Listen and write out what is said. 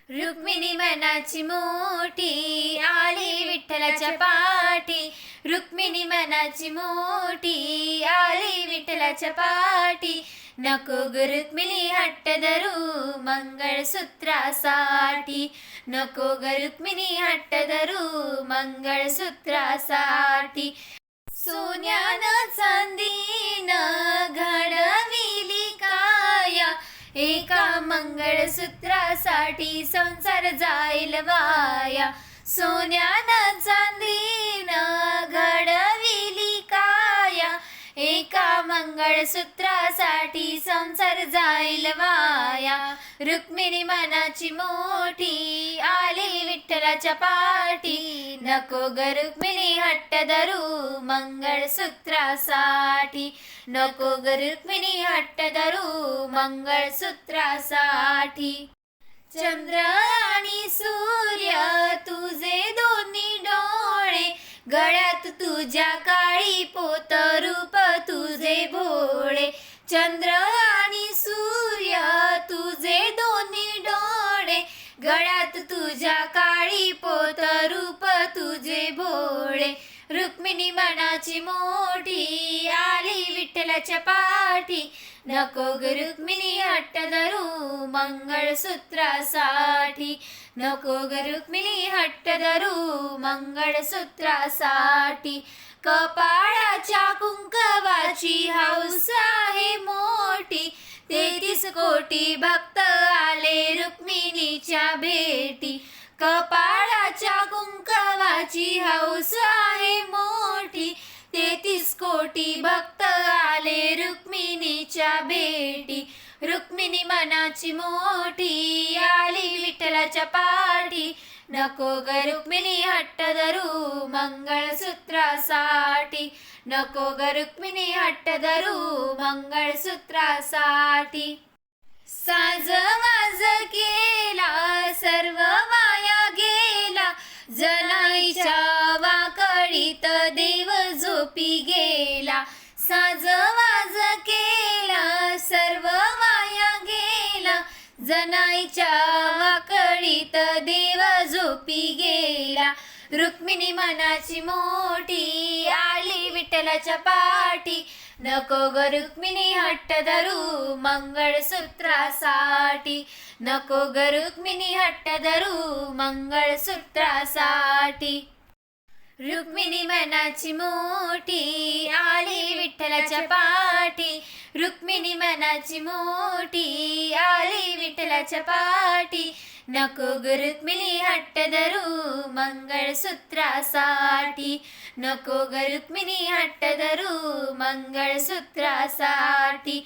रुक्मिणी मनाची मोठी आली विठ्ठलाच्या पाठी. रुक्मिणी मनाची मोठी आली विठ्ठलाच्या पाठी. नको ग रुक्मिणी हट्ट धरू मंगळसूत्रासाठी. नको ग रुक्मिणी हट्ट धरू मंगळसूत्रासाठी. सोन्यानं चांदीनं घडविली काया, एका मंगळसूत्रासाठी संसार जाईल वाया. सोन्यानं चांदीनं घडविली काया, एका मंगळसूत्रासाठी संसार जाईल वाया. रुक्मिणी मनाची मोठी आली विठ्ठलाच्या पाठी. नको ग रुक्मिणी हट्ट धरू मंगळसूत्रासाठी. नको ग रुक्मिणी हट्ट धरू मंगळसूत्रासाठी. चंद्र आणि सूर्य तुझे दोन्ही डोळे, गळ्यात तुझ्या काळी पोत रूप तुझे भोळे. चंद्र आणि सूर्य तुझे दोन्ही डोळे, गळ्यात तुझ्या काळी पोत रूप तुझे भोळे. रुक्मिणी मनाची मोठी आली विठ्ठलाच्या पाठी. नको ग रुक्मिणी हट्ट धरू मंगळसूत्रासाठी. नको ग रुक्मिणी हट्ट धरू मंगळसूत्रासाठी. कपाळाच्या कुंकवाची हौस आहे मोठी, 33 कोटी भक्त आले रुक्मिणीच्या भेटी. कपाळाच्या कुंकवाची हौस आहे मोठी, 33 कोटी भक्त आले रुक्मिणीच्या भेटी. रुक्मिणी मनाची मोठी आली विठ्ठलाच्या पाठी. नको ग रुक्मिणी हट्ट धरू मंगळसूत्रासाठी. नको ग रुक्मिणी हट्ट धरू मंगळसूत्रासाठी. साज वाज केला सर्व वाया गेला, जनाईच्या वाकळीत देव झोपी गेला. साज वाज केला सर्व वाया गेला, जनाईच्या वाकळीत देव झोपी गेला. रुक्मिणी मनाची मोठी आली विठ्ठलाच्या पाठी. नको ग रुक्मिणी हट्ट धरू मंगळसूत्रासाठी. नको ग रुक्मिणी हट्ट धरू मंगळसूत्रासाठी. रुक्मिणी मनाची मोठी आली विठ्ठलाच्या पाठी. रुक्मिणी मनाची मोठी आली विठ्ठलाच्या पाठी. नको ग रुक्मिणी हट्ट धरू मंगळसूत्रासाठी. नको ग रुक्मिणी हट्ट धरू मंगळसूत्रासाठी.